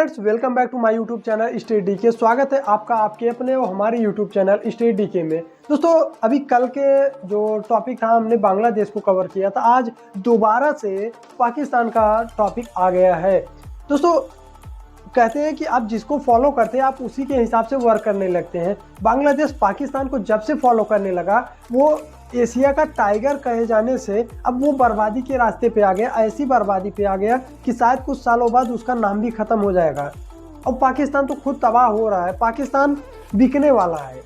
Friends, welcome back to my YouTube channel state D K. स्वागत है आपका आपके अपने और हमारे यूट्यूब चैनल स्टेट डी के में। दोस्तों, अभी कल के जो टॉपिक था हमने बांग्लादेश को कवर किया था। आज दोबारा से पाकिस्तान का टॉपिक आ गया है। दोस्तों, कहते हैं कि आप जिसको फॉलो करते हैं आप उसी के हिसाब से वर्क करने लगते हैं। बांग्लादेश पाकिस्तान को जब से फॉलो करने लगा, वो एशिया का टाइगर कहे जाने से अब वो बर्बादी के रास्ते पे आ गया। ऐसी बर्बादी पे आ गया कि शायद कुछ सालों बाद उसका नाम भी खत्म हो जाएगा। अब पाकिस्तान तो खुद तबाह हो रहा है, पाकिस्तान बिकने वाला है।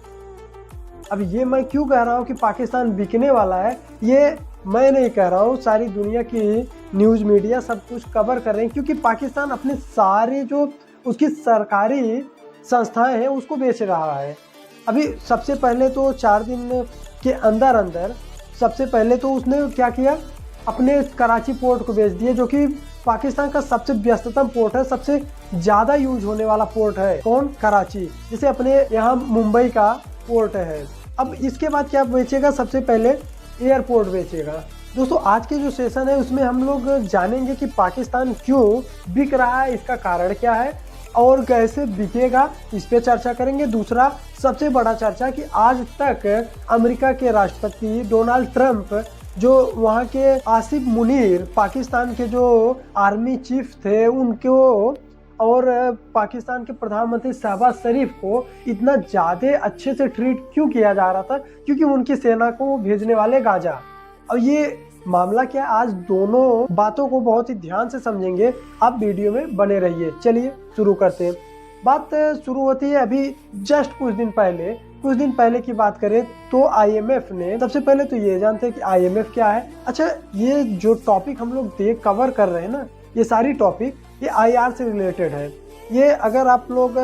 अब ये मैं क्यों कह रहा हूँ कि पाकिस्तान बिकने वाला है, ये मैं नहीं कह रहा हूँ, सारी दुनिया की न्यूज़ मीडिया सब कुछ कवर कर रहे हैं। क्योंकि पाकिस्तान अपने सारे जो उसकी सरकारी संस्थाएं हैं उसको बेच रहा है। अभी सबसे पहले तो 4 दिन के अंदर अंदर सबसे पहले तो उसने क्या किया, अपने कराची पोर्ट को बेच दिया, जो कि पाकिस्तान का सबसे व्यस्ततम पोर्ट है, सबसे ज़्यादा यूज होने वाला पोर्ट है। कौन? कराची। जैसे अपने यहाँ मुंबई का पोर्ट है। अब इसके बाद क्या बेचेगा? सबसे पहले एयरपोर्ट बेचेगा। दोस्तों, आज के जो सेशन है उसमें हम लोग जानेंगे कि पाकिस्तान क्यों बिक रहा है, इसका कारण क्या है और कैसे बिकेगा, इस पे चर्चा करेंगे। दूसरा सबसे बड़ा चर्चा कि आज तक अमेरिका के राष्ट्रपति डोनाल्ड ट्रंप, जो वहाँ के आसिफ मुनीर पाकिस्तान के जो आर्मी चीफ थे उनको, और पाकिस्तान के प्रधानमंत्री शहबाज शरीफ को इतना ज़्यादा अच्छे से ट्रीट क्यों किया जा रहा था? क्योंकि उनकी सेना को भेजने वाले गाजा। और ये मामला क्या है, आज दोनों बातों को बहुत ही ध्यान से समझेंगे। आप वीडियो में बने रहिए। चलिए शुरू करते हैं। बात शुरू होती है अभी जस्ट कुछ दिन पहले की बात करें तो आईएमएफ ने, सबसे पहले तो ये जानते हैं कि आईएमएफ क्या है। अच्छा, ये जो टॉपिक हम लोग कवर कर रहे हैं ना, ये सारी टॉपिक ये आईआर से रिलेटेड है। ये अगर आप लोग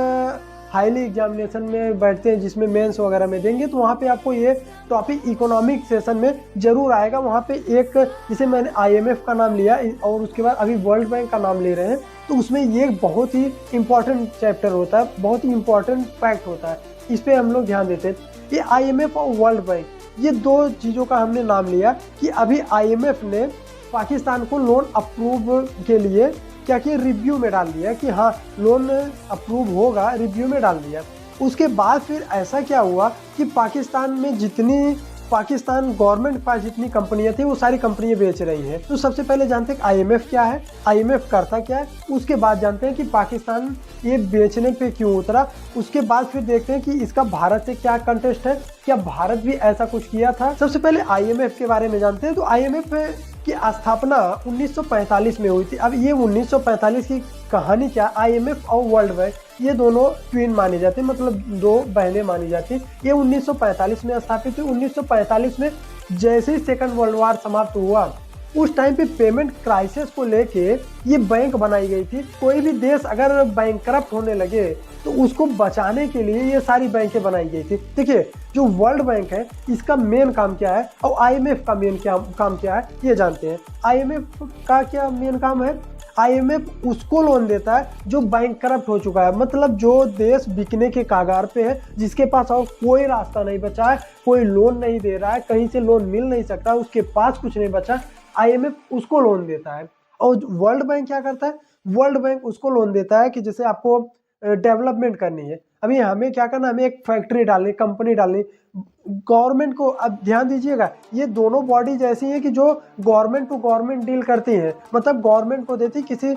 हाईली एग्जामिनेशन में बैठते हैं, जिसमें मेंस वगैरह में देंगे, तो वहाँ पे आपको ये टॉपिक इकोनॉमिक सेशन में जरूर आएगा। वहाँ पे एक, जिसे मैंने आईएमएफ का नाम लिया और उसके बाद अभी वर्ल्ड बैंक का नाम ले रहे हैं, तो उसमें ये बहुत ही इम्पोर्टेंट चैप्टर होता है, बहुत ही इम्पोर्टेंट फैक्ट होता है। इस पर हम लोग ध्यान देते हैं। ये आईएमएफ और वर्ल्ड बैंक, ये दो चीज़ों का हमने नाम लिया कि अभी आईएमएफ ने पाकिस्तान को लोन अप्रूव के लिए क्या किया, रिव्यू में डाल दिया कि हाँ लोन अप्रूव होगा, रिव्यू में डाल दिया। उसके बाद फिर ऐसा क्या हुआ कि पाकिस्तान में पाकिस्तान गवर्नमेंट के पास जितनी कंपनियां थी वो सारी कंपनियां बेच रही हैं। तो सबसे पहले जानते हैं कि आईएमएफ क्या है, आईएमएफ करता क्या है। उसके बाद जानते हैं कि पाकिस्तान ये बेचने पे क्यों उतरा। उसके बाद फिर देखते हैं कि इसका भारत से क्या कंटेस्ट है, क्या भारत भी ऐसा कुछ किया था। सबसे पहले आईएमएफ के बारे में जानते हैं। तो आईएमएफ की स्थापना 1945 में हुई थी। अब ये 1945 की कहानी क्या, आईएमएफ और वर्ल्ड बैंक ये दोनों ट्विन मानी जाती, मतलब दो बहनें मानी जाती। ये 1945 में स्थापित हुई। 1945 में जैसे ही सेकंड वर्ल्ड वार समाप्त हुआ, उस टाइम पे पेमेंट क्राइसिस को लेके ये बैंक बनाई गई थी। कोई भी देश अगर बैंकरप्ट होने लगे तो उसको बचाने के लिए ये सारी बैंकें बनाई गई थी। देखिए, जो वर्ल्ड बैंक है इसका मेन काम क्या है और आईएमएफ का मेन काम क्या है, ये जानते हैं। आईएमएफ का क्या मेन काम है? आईएमएफ उसको लोन देता है जो बैंकरप्ट हो चुका है, मतलब जो देश बिकने के कागार पे है, जिसके पास और कोई रास्ता नहीं बचा है, कोई लोन नहीं दे रहा है, कहीं से लोन मिल नहीं सकता, उसके पास कुछ नहीं बचा, आईएमएफ उसको लोन देता है। और वर्ल्ड बैंक क्या करता है? वर्ल्ड बैंक उसको लोन देता है कि जैसे आपको डेवलपमेंट करनी है, अभी हमें क्या करना, हमें एक फैक्ट्री डालनी, कंपनी डालनी, गवर्नमेंट को। अब ध्यान दीजिएगा, ये दोनों बॉडीज ऐसी हैं कि जो गवर्नमेंट टू गवर्नमेंट डील करती हैं, मतलब गवर्नमेंट को देती, किसी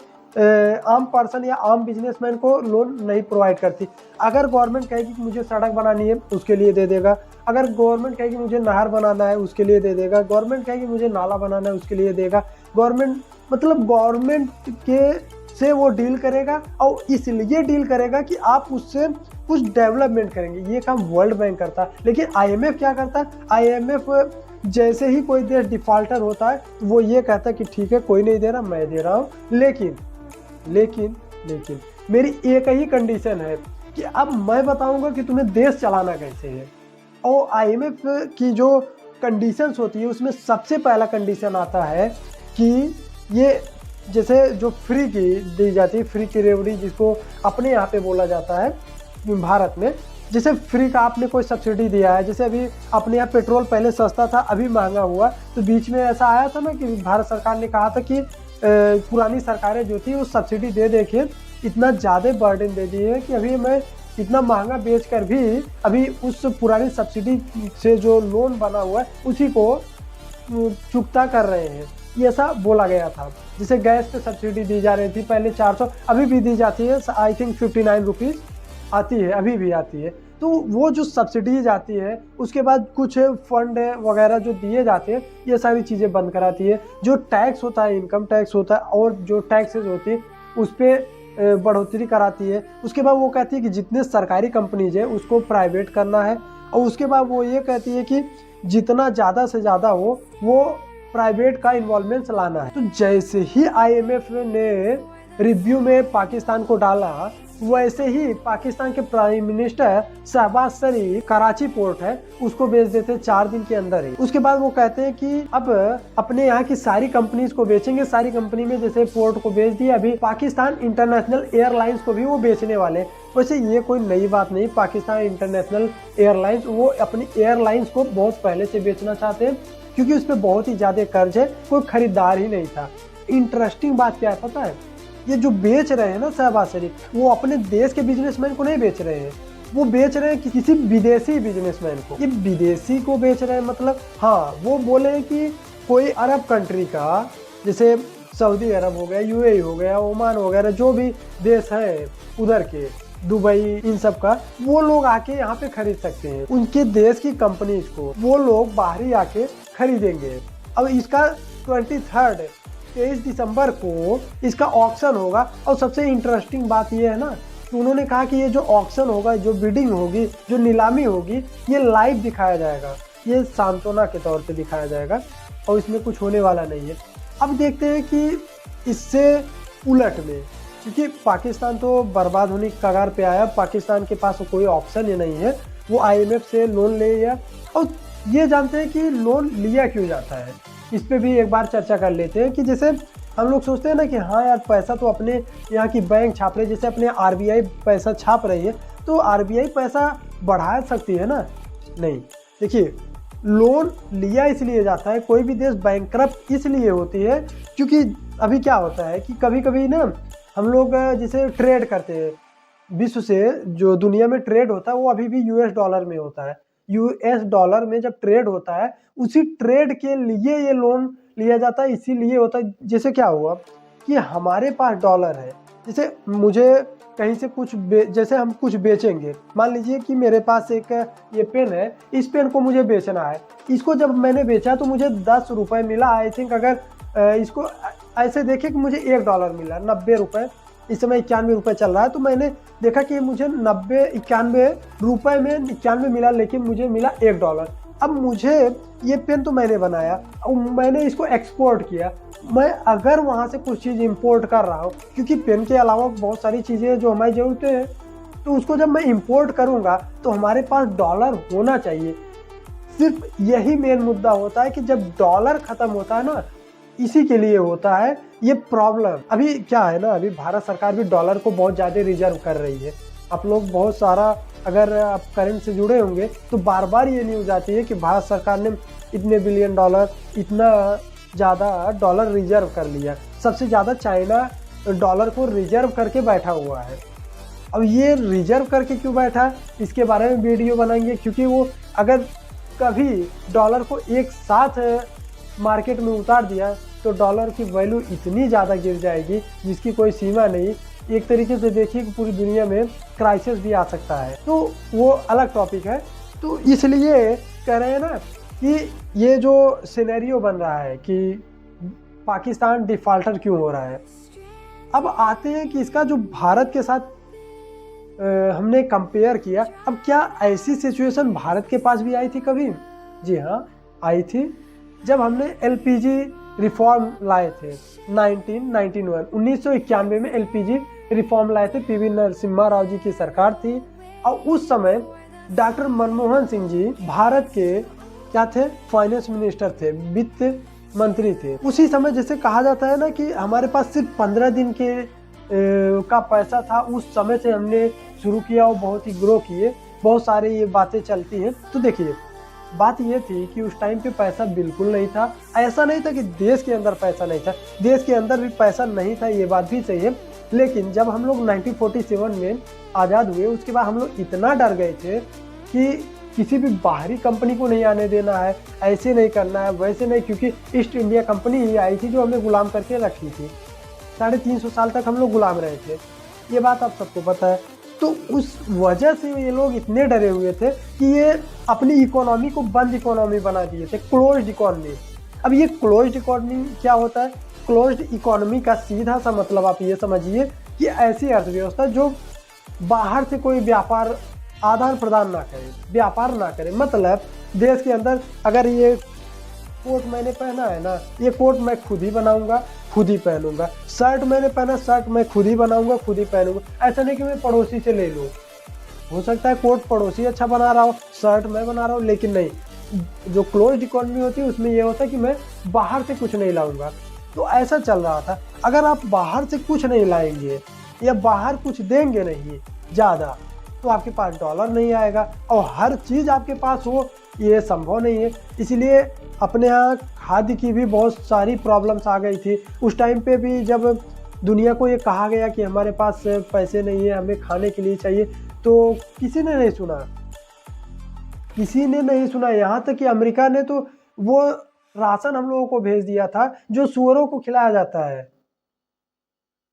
आम पर्सन या आम बिजनेसमैन को लोन नहीं प्रोवाइड करती। अगर गवर्नमेंट कहेगी कि मुझे सड़क बनानी है, उसके लिए दे देगा। अगर गवर्नमेंट कहेगी मुझे नहर बनाना है, उसके लिए दे देगा। गवर्नमेंट कहेगी मुझे नाला बनाना है, उसके लिए देगा। गवर्नमेंट, मतलब गवर्नमेंट के से वो डील करेगा और इसलिए डील करेगा कि आप उससे कुछ डेवलपमेंट करेंगे। ये काम वर्ल्ड बैंक करता है। लेकिन आईएमएफ क्या करता है? आईएमएफ जैसे ही कोई देश डिफॉल्टर होता है तो वो ये कहता है कि ठीक है, कोई नहीं दे रहा, मैं दे रहा हूँ, लेकिन मेरी एक ही कंडीशन है कि अब मैं बताऊंगा कि तुम्हें देश चलाना कैसे है। और आईएमएफ की जो कंडीशंस होती है उसमें सबसे पहला कंडीशन आता है कि ये जैसे जो फ्री की दी जाती है, फ्री की रेवड़ी जिसको अपने यहाँ पे बोला जाता है भारत में, जैसे फ्री का आपने कोई सब्सिडी दिया है। जैसे अभी अपने यहाँ पेट्रोल पहले सस्ता था, अभी महंगा हुआ, तो बीच में ऐसा आया था ना कि भारत सरकार ने कहा था कि पुरानी सरकारें जो थी वो सब्सिडी दे के इतना ज़्यादा बर्डन दे दिए हैं कि अभी हमें इतना महंगा बेचकर भी अभी उस पुरानी सब्सिडी से जो लोन बना हुआ है उसी को चुकता कर रहे हैं, ये ऐसा बोला गया था। जैसे गैस पे सब्सिडी दी जा रही थी पहले 400, अभी भी दी जाती है, आई थिंक 59 रुपीज़ आती है, अभी भी आती है। तो वो जो सब्सिडीज आती है उसके बाद कुछ फंड वगैरह जो दिए जाते हैं, ये सारी चीज़ें बंद कराती है। जो टैक्स होता है, इनकम टैक्स होता है और जो टैक्सेस होती है उस पर बढ़ोतरी कराती है। उसके बाद वो कहती है कि जितने सरकारी कंपनीज है उसको प्राइवेट करना है, और उसके बाद वो ये कहती है कि जितना ज़्यादा से ज़्यादा हो वो प्राइवेट का इन्वॉल्वमेंट लाना है। तो जैसे ही IMF ने रिव्यू में पाकिस्तान को डाला, वैसे ही पाकिस्तान के प्राइम मिनिस्टर शहबाज शरीफ कराची पोर्ट है उसको बेच देते 4 दिन के अंदर ही। उसके बाद वो कहते हैं कि अब अपने यहाँ की सारी कंपनीज को बेचेंगे। सारी कंपनी में जैसे पोर्ट को बेच दिया, अभी पाकिस्तान इंटरनेशनल एयरलाइंस को भी वो बेचने वाले। वैसे ये कोई नई बात नहीं, पाकिस्तान इंटरनेशनल एयरलाइंस वो अपनी एयरलाइंस को बहुत पहले से बेचना चाहते हैं क्योंकि उस पर बहुत ही ज्यादा कर्ज है, कोई खरीदार ही नहीं था। इंटरेस्टिंग बात क्या है पता है, ये जो बेच रहे हैं ना शहबाज शरीफ, वो अपने देश के बिजनेसमैन को नहीं बेच रहे हैं, वो बेच रहे हैं कि किसी विदेशी बिजनेसमैन को। ये विदेशी को बेच रहे हैं मतलब, हाँ वो बोले हैं कि कोई अरब कंट्री का, जैसे सऊदी अरब हो गया, UAE हो गया, ओमान वगैरह जो भी देश है उधर के, दुबई, इन सब का, वो लोग आके यहाँ पे खरीद सकते हैं। उनके देश की कंपनीज को वो लोग बाहरी आके खरीदेंगे। अब इसका 23 दिसंबर को इसका ऑक्शन होगा। और सबसे इंटरेस्टिंग बात ये है ना कि उन्होंने कहा कि ये जो ऑक्शन होगा, जो बिडिंग होगी, जो नीलामी होगी, ये लाइव दिखाया जाएगा, ये सांत्वना के तौर पे दिखाया जाएगा और इसमें कुछ होने वाला नहीं है। अब देखते हैं कि इससे उलट में, क्योंकि पाकिस्तान तो बर्बाद होने की कगार पे आया, पाकिस्तान के पास कोई ऑप्शन ही नहीं है, वो IMF से लोन ले लिया। और ये जानते हैं कि लोन लिया क्यों जाता है, इस पे भी एक बार चर्चा कर लेते हैं। कि जैसे हम लोग सोचते हैं ना कि हाँ यार पैसा तो अपने यहाँ की बैंक छाप रही है, जैसे अपने RBI पैसा छाप रही है तो RBI पैसा बढ़ा सकती है ना, नहीं। देखिए, लोन लिया इसलिए जाता है, कोई भी देश बैंकरप्ट इसलिए होती है क्योंकि अभी क्या होता है कि कभी कभी ना हम लोग जैसे ट्रेड करते हैं, विश्व से जो दुनिया में ट्रेड होता है वो अभी भी US डॉलर में होता है। US डॉलर में जब ट्रेड होता है, उसी ट्रेड के लिए ये लोन लिया जाता है। इसीलिए होता है, जैसे क्या हुआ कि हमारे पास डॉलर है, जैसे मुझे कहीं से कुछ जैसे हम कुछ बेचेंगे, मान लीजिए कि मेरे पास एक ये पेन है, इस पेन को मुझे बेचना है। इसको जब मैंने बेचा तो मुझे 10 रुपये मिला, आई थिंक। अगर इसको ऐसे देखें कि मुझे $1 मिला, 90 रुपये, इस समय 91 रुपये चल रहा है, तो मैंने देखा कि मुझे 91 रुपये में 91 मिला, लेकिन मुझे मिला $1। अब मुझे ये पेन तो मैंने बनाया और मैंने इसको एक्सपोर्ट किया। मैं अगर वहाँ से कुछ चीज़ इंपोर्ट कर रहा हूँ, क्योंकि पेन के अलावा बहुत सारी चीज़ें जो हमारी ज़रूरतें हैं, तो उसको जब मैं इंपोर्ट करूँगा तो हमारे पास डॉलर होना चाहिए। सिर्फ यही मेन मुद्दा होता है कि जब डॉलर ख़त्म होता है ना, इसी के लिए होता है ये प्रॉब्लम। अभी क्या है ना, अभी भारत सरकार भी डॉलर को बहुत ज़्यादा रिजर्व कर रही है। आप लोग बहुत सारा, अगर आप करंट से जुड़े होंगे तो बार बार ये न्यूज़ आती है कि भारत सरकार ने इतने बिलियन डॉलर, इतना ज़्यादा डॉलर रिजर्व कर लिया। सबसे ज़्यादा चाइना डॉलर को रिजर्व करके बैठा हुआ है। अब ये रिजर्व करके क्यों बैठा है, इसके बारे में वीडियो बनाएंगे, क्योंकि वो अगर कभी डॉलर को एक साथ मार्केट में उतार दिया तो डॉलर की वैल्यू इतनी ज़्यादा गिर जाएगी जिसकी कोई सीमा नहीं। एक तरीके से देखिए कि पूरी दुनिया में क्राइसिस भी आ सकता है, तो वो अलग टॉपिक है। तो इसलिए कह रहे हैं ना कि ये जो सिनेरियो बन रहा है कि पाकिस्तान डिफ़ॉल्टर क्यों हो रहा है। अब आते हैं कि इसका जो भारत के साथ हमने कंपेयर किया, अब क्या ऐसी सिचुएशन भारत के पास भी आई थी कभी? जी हाँ, आई थी। जब हमने LPG रिफॉर्म लाए थे 1991 में LPG रिफॉर्म लाए थे, PV नरसिम्हा राव जी की सरकार थी। और उस समय डॉक्टर मनमोहन सिंह जी भारत के क्या थे, फाइनेंस मिनिस्टर थे, वित्त मंत्री थे। उसी समय जैसे कहा जाता है ना कि हमारे पास सिर्फ 15 दिन के का पैसा था, उस समय से हमने शुरू किया और बहुत ही ग्रो किए। बहुत सारी ये बातें चलती हैं। तो देखिए, बात ये थी कि उस टाइम पे पैसा बिल्कुल नहीं था। ऐसा नहीं था कि देश के अंदर पैसा नहीं था, देश के अंदर भी पैसा नहीं था, ये बात भी सही है। लेकिन जब हम लोग 1947 में आज़ाद हुए उसके बाद हम लोग इतना डर गए थे कि किसी भी बाहरी कंपनी को नहीं आने देना है, ऐसे नहीं करना है, वैसे नहीं, क्योंकि ईस्ट इंडिया कंपनी ही आई थी जो हमें गुलाम करके रखी थी। 350 साल तक हम लोग गुलाम रहे थे, ये बात आप सबको पता है। तो उस वजह से ये लोग इतने डरे हुए थे कि ये अपनी इकोनॉमी को बंद इकोनॉमी बना दिए थे, क्लोज्ड इकोनॉमी। अब ये क्लोज्ड इकोनॉमी क्या होता है? क्लोज्ड इकोनॉमी का सीधा सा मतलब आप ये समझिए कि ऐसी अर्थव्यवस्था जो बाहर से कोई व्यापार आदान प्रदान ना करे, व्यापार ना करे। मतलब देश के अंदर अगर ये कोट मैंने पहना है ना, ये कोट मैं खुद ही बनाऊंगा, खुद ही पहनूंगा। शर्ट मैंने पहना, शर्ट मैं खुद ही बनाऊंगा, खुद ही पहनूंगा। ऐसा नहीं कि मैं पड़ोसी से ले लूँ। हो सकता है कोट पड़ोसी अच्छा बना रहा हो, शर्ट मैं बना रहा हूँ, लेकिन नहीं, जो क्लोज्ड इकोनॉमी होती है उसमें ये होता है कि मैं बाहर से कुछ नहीं लाऊंगा। तो ऐसा चल रहा था। अगर आप बाहर से कुछ नहीं लाएंगे या बाहर कुछ देंगे नहीं ज़्यादा, तो आपके पास डॉलर नहीं आएगा, और हर चीज़ आपके पास हो ये संभव नहीं है। इसलिए अपने यहाँ खाद्य की भी बहुत सारी प्रॉब्लम्स आ गई थी उस टाइम पे भी। जब दुनिया को ये कहा गया कि हमारे पास पैसे नहीं है, हमें खाने के लिए चाहिए, तो किसी ने नहीं सुना, किसी ने नहीं सुना। यहाँ तक कि अमेरिका ने तो वो राशन हम लोगों को भेज दिया था जो सुअरों को खिलाया जाता है,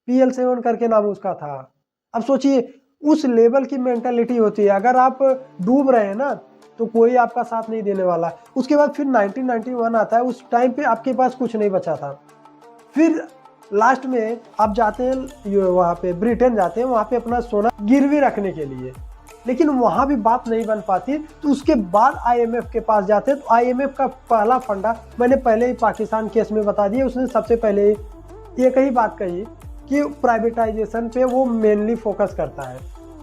PL7 करके नाम उसका था। अब सोचिए उस लेवल की मेंटालिटी होती है। अगर आप डूब रहे हैं ना तो कोई आपका साथ नहीं देने वाला। उसके बाद फिर 1991 आता है, उस टाइम पे आपके पास कुछ नहीं बचा था। फिर लास्ट में आप जाते हैं वहाँ पे ब्रिटेन जाते हैं, वहाँ पे अपना सोना गिरवी रखने के लिए, लेकिन वहाँ भी बात नहीं बन पाती। तो उसके बाद IMF के पास जाते हैं। तो IMF का पहला फंडा मैंने पहले ही पाकिस्तान केस में बता दिया। उसने सबसे पहले एक ही बात कही कि प्राइवेटाइजेशन पे वो मेनली फोकस करता है,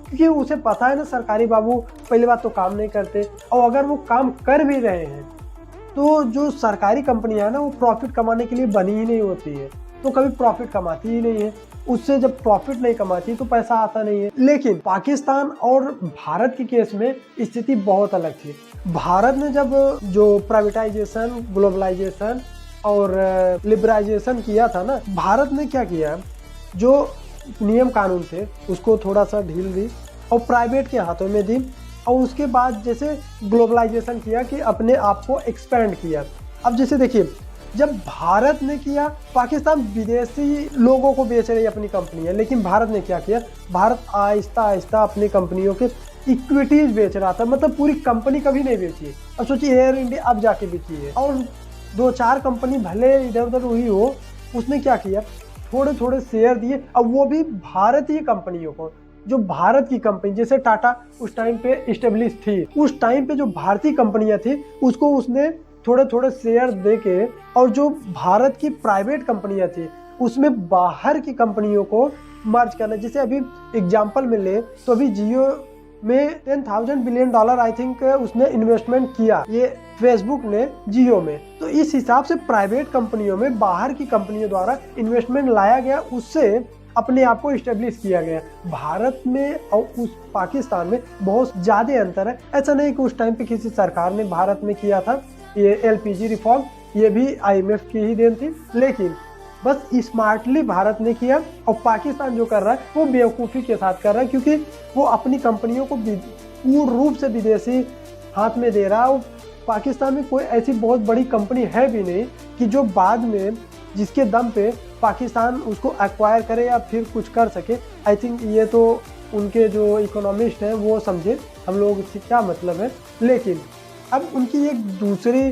क्योंकि उसे पता है ना सरकारी बाबू पहली बात तो काम नहीं करते, और अगर वो काम कर भी रहे हैं तो जो सरकारी कंपनियां है ना वो प्रॉफिट कमाने के लिए बनी ही नहीं होती है, तो कभी प्रॉफिट कमाती ही नहीं है। उससे जब प्रॉफिट नहीं कमाती तो पैसा आता नहीं है। लेकिन पाकिस्तान और भारत के केस में स्थिति बहुत अलग थी। भारत ने जब जो प्राइवेटाइजेशन, ग्लोबलाइजेशन और लिबरलाइजेशन किया था ना, भारत ने क्या किया, जो नियम कानून थे उसको थोड़ा सा ढील दी और प्राइवेट के हाथों में दी, और उसके बाद जैसे ग्लोबलाइजेशन किया कि अपने आप को एक्सपेंड किया। अब जैसे देखिए, जब भारत ने किया, पाकिस्तान विदेशी लोगों को बेच रही अपनी कंपनियां, लेकिन भारत ने क्या किया, भारत आहिस्ता आहिस्ता अपनी कंपनियों के इक्विटीज बेच रहा था। मतलब पूरी कंपनी कभी नहीं बेची। अब सोचिए एयर इंडिया अब जाके बेची है, और 2-4 कंपनी भले इधर उधर हुई हो, उसने क्या किया, थोड़े थोड़े शेयर दिए। अब वो भी भारतीय कंपनियों को, जो भारत की कंपनी, जैसे टाटा उस टाइम पे इस्टेब्लिश थी, उस टाइम पे जो भारतीय कंपनियां थी उसको उसने थोड़े थोड़े शेयर देके, और जो भारत की प्राइवेट कंपनियां थी उसमें बाहर की कंपनियों को मर्ज करना। जैसे अभी एग्जांपल में ले तो अभी जियो में $10,000 बिलियन आई थिंक उसने इन्वेस्टमेंट किया, ये फेसबुक ने जियो में। तो इस हिसाब से प्राइवेट कंपनियों में बाहर की कंपनियों द्वारा इन्वेस्टमेंट लाया गया, उससे अपने आप को इस्टेब्लिश किया गया। भारत में और उस पाकिस्तान में बहुत ज़्यादा अंतर है। ऐसा नहीं कि उस टाइम पे किसी सरकार ने भारत में किया था ये LPG रिफॉर्म, ये भी IMF की ही देन थी, लेकिन बस स्मार्टली भारत ने किया। और पाकिस्तान जो कर रहा है वो बेवकूफ़ी के साथ कर रहा है, क्योंकि वो अपनी कंपनियों को पूर्ण रूप से विदेशी हाथ में दे रहा है। और पाकिस्तान में कोई ऐसी बहुत बड़ी कंपनी है भी नहीं कि जो बाद में जिसके दम पे पाकिस्तान उसको एक्वायर करे या फिर कुछ कर सके। आई थिंक ये तो उनके जो इकोनॉमिस्ट हैं वो समझे हम लोग से क्या मतलब है। लेकिन अब उनकी एक दूसरी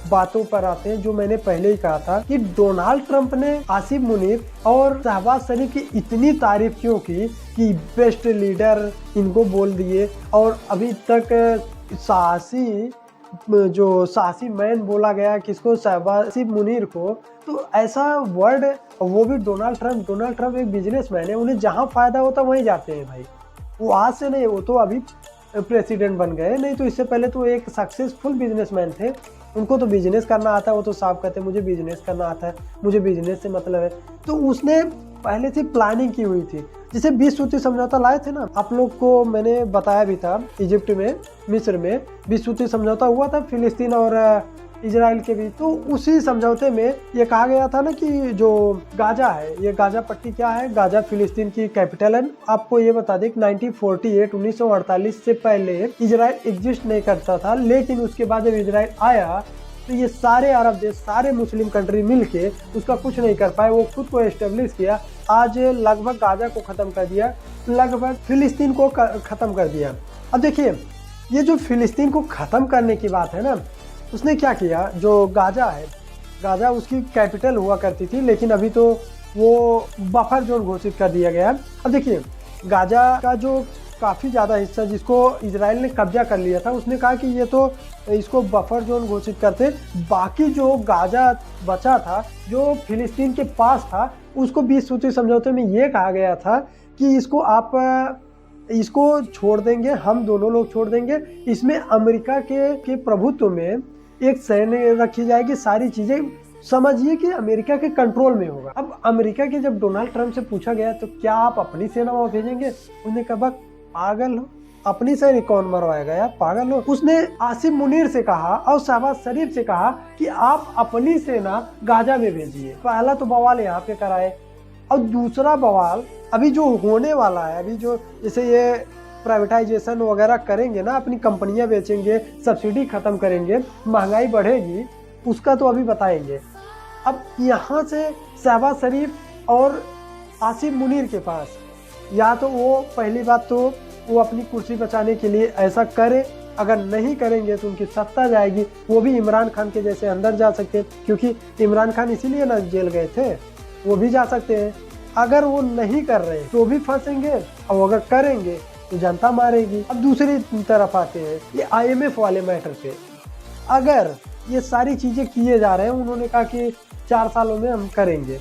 बातों पर आते हैं, जो मैंने पहले ही कहा था कि डोनाल्ड ट्रंप ने आसिफ मुनीर और शहबाज शरीफ की इतनी तारीफ क्यों की कि बेस्ट लीडर इनको बोल दिए, और अभी तक साहसी, जो साहसी मैन बोला गया किसको, शहबाज मुनीर को। तो ऐसा वर्ड, वो भी डोनाल्ड ट्रंप एक बिजनेसमैन है, उन्हें जहाँ फायदा होता वहीं जाते हैं भाई। वो आज से नहीं, वो तो अभी प्रेसिडेंट बन गए, नहीं तो इससे पहले तो एक सक्सेसफुल बिजनेसमैन थे। उनको तो बिजनेस करना आता है, वो तो साफ कहते हैं मुझे बिजनेस करना आता है, मुझे बिजनेस से मतलब है। तो उसने पहले से प्लानिंग की हुई थी। जैसे 20 सूत्री समझौता लाए थे ना, आप लोग को मैंने बताया भी था, इजिप्ट में, मिस्र में 20 सूत्री समझौता हुआ था फिलिस्तीन और इजराइल के बीच। तो उसी समझौते में ये कहा गया था ना कि जो गाजा है, ये गाजा पट्टी क्या है, गाजा फिलिस्तीन की कैपिटल है। आपको ये बता दें कि 1948 से पहले इजराइल एग्जिस्ट नहीं करता था, लेकिन उसके बाद जब इजराइल आया तो ये सारे अरब देश, सारे मुस्लिम कंट्री मिलके उसका कुछ नहीं कर पाए, वो खुद को एस्टेब्लिश किया। आज लगभग गाजा को ख़त्म कर दिया, लगभग फिलिस्तीन को ख़त्म कर दिया। अब देखिए, ये जो फिलिस्तीन को ख़त्म करने की बात है ना, उसने क्या किया, जो गाजा है, गाजा उसकी कैपिटल हुआ करती थी, लेकिन अभी तो वो बफर जोन घोषित कर दिया गया। अब देखिए, गाजा का जो काफ़ी ज़्यादा हिस्सा जिसको इजराइल ने कब्जा कर लिया था, उसने कहा कि ये तो इसको बफर जोन घोषित करते, बाकी जो गाजा बचा था जो फिलिस्तीन के पास था, उसको 20 सूत्री समझौते में ये कहा गया था कि इसको आप इसको छोड़ देंगे, हम दोनों लोग छोड़ देंगे, इसमें अमेरिका के प्रभुत्व में एक सैन्य रखी जाएगी, सारी चीज़ें समझिए कि अमेरिका के कंट्रोल में होगा। अब अमेरिका के जब डोनाल्ड ट्रंप से पूछा गया तो क्या आप अपनी सेना वहाँ भेजेंगे, उसने कहा पागल हो, अपनी सैनिक कौन मरवाएगा यार, पागल हो। उसने आसिम मुनीर से कहा और शहबाज शरीफ से कहा कि आप अपनी सेना गाजा में भेजिए। पहला तो बवाल यहाँ पे कराए, और दूसरा बवाल अभी जो होने वाला है, अभी जो जैसे ये प्राइवेटाइजेशन वगैरह करेंगे ना, अपनी कंपनियां बेचेंगे, सब्सिडी खत्म करेंगे, महंगाई बढ़ेगी, उसका तो अभी बताएंगे। अब यहाँ से शहबाज शरीफ और आसिम मुनीर के पास, या तो वो पहली बात तो वो अपनी कुर्सी बचाने के लिए ऐसा करे, अगर नहीं करेंगे तो उनकी सत्ता जाएगी, वो भी इमरान खान के जैसे अंदर जा सकते हैं, क्योंकि इमरान खान इसीलिए ना जेल गए थे, वो भी जा सकते हैं। अगर वो नहीं कर रहे तो भी फंसेंगे, और अगर करेंगे तो जनता मारेगी। अब दूसरी तरफ आते हैं ये IMF वाले मैटर पे। अगर ये सारी चीज़ें किए जा रहे हैं, उन्होंने कहा कि 4 सालों में हम करेंगे,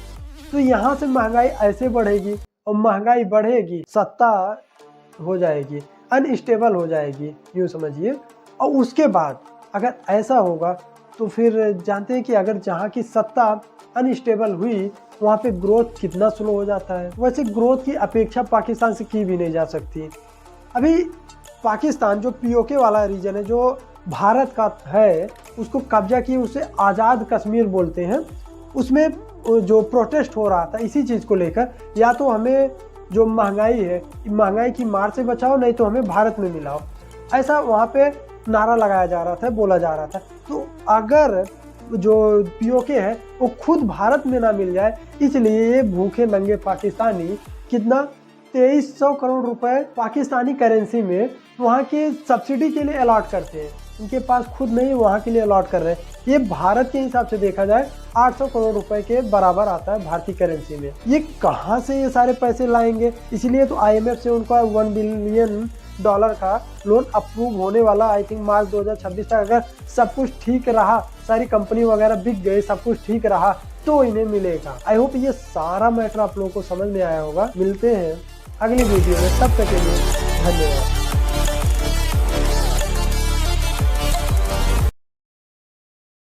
तो यहाँ से महंगाई ऐसे बढ़ेगी, और महंगाई बढ़ेगी, सत्ता हो जाएगी, अनस्टेबल हो जाएगी, यूँ समझिए। और उसके बाद अगर ऐसा होगा तो फिर जानते हैं कि अगर जहाँ की सत्ता अनस्टेबल हुई, वहाँ पे ग्रोथ कितना स्लो हो जाता है। वैसे ग्रोथ की अपेक्षा पाकिस्तान से की भी नहीं जा सकती। अभी पाकिस्तान जो POK वाला रीजन है, जो भारत का है, उसको कब्जा किए, उसे आज़ाद कश्मीर बोलते हैं। उसमें जो प्रोटेस्ट हो रहा था इसी चीज़ को लेकर, या तो हमें जो महंगाई है, महंगाई की मार से बचाओ, नहीं तो हमें भारत में मिलाओ, ऐसा वहाँ पे नारा लगाया जा रहा था, बोला जा रहा था। तो अगर जो POK है वो खुद भारत में ना मिल जाए, इसलिए ये भूखे नंगे पाकिस्तानी कितना 2300 करोड़ रुपए पाकिस्तानी करेंसी में वहाँ के सब्सिडी के लिए अलॉट करते हैं। उनके पास खुद नहीं, वहाँ के लिए अलॉट कर रहे हैं। ये भारत के हिसाब से देखा जाए 800 करोड़ रुपए के बराबर आता है भारतीय करेंसी में। ये कहाँ से ये सारे पैसे लाएंगे? इसलिए तो IMF से उनका $1 बिलियन का लोन अप्रूव होने वाला, आई थिंक मार्च 2026 तक। अगर सब कुछ ठीक रहा, सारी कंपनी वगैरह बिक गई, सब कुछ ठीक रहा, तो इन्हें मिलेगा। आई होप ये सारा मैटर आप लोगों को समझ में आया होगा। मिलते हैं अगली वीडियो में, तब तक के लिए धन्यवाद।